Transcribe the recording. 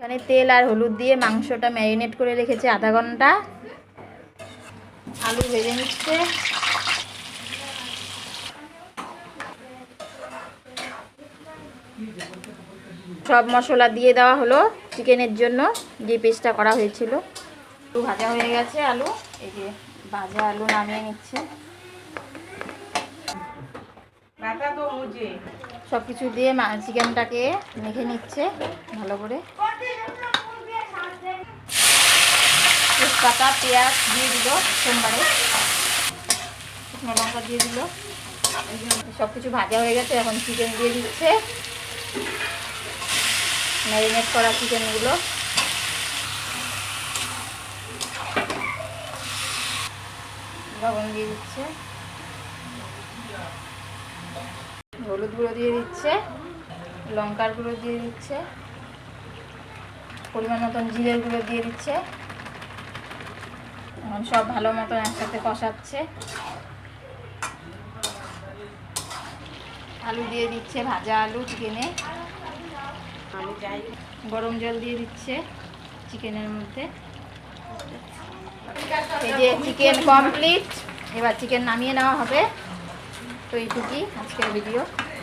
এখানে তেল আর হলুদ দিয়ে মাংসটা ম্যারিনেট করে রেখেছে আধা ঘন্টা। আলু ভেজে নিচ্ছে। সব মশলা দিয়ে দেওয়া হলো চিকেনের জন্য, যে পেস্টটা করা হয়েছিল। একটু ভাজা হয়ে গেছে আলু, এই যে ভাজা আলু নামিয়ে নিচ্ছে। সব কিছু দিয়ে চিকেনটাকে মেখে নিচ্ছে ভালো করে। তেজপাতা পেঁয়াজ দিয়ে দিল, সোমবারে শুকনো লঙ্কা দিয়ে দিল। সব কিছু ভাজা হয়ে গেছে, এখন চিকেন দিয়ে দিচ্ছে, ম্যারিনেট করা চিকেনগুলো। লবণ দিয়ে দিচ্ছে, হলুদ গুঁড়ো দিয়ে দিচ্ছে, লঙ্কার গুঁড়ো দিয়ে দিচ্ছে, পরিমাণ মতন জিরের গুঁড়ো দিয়ে দিচ্ছে। এখন সব ভালো মতন একসাথে কষাচ্ছে। আলু দিয়ে দিচ্ছে, ভাজা আলু চিকেনে। গরম জল দিয়ে দিচ্ছে চিকেনের মধ্যে। এই যে চিকেন কমপ্লিট, এবার চিকেন নামিয়ে নেওয়া হবে। তো এইটুকুই আজকের ভিডিও।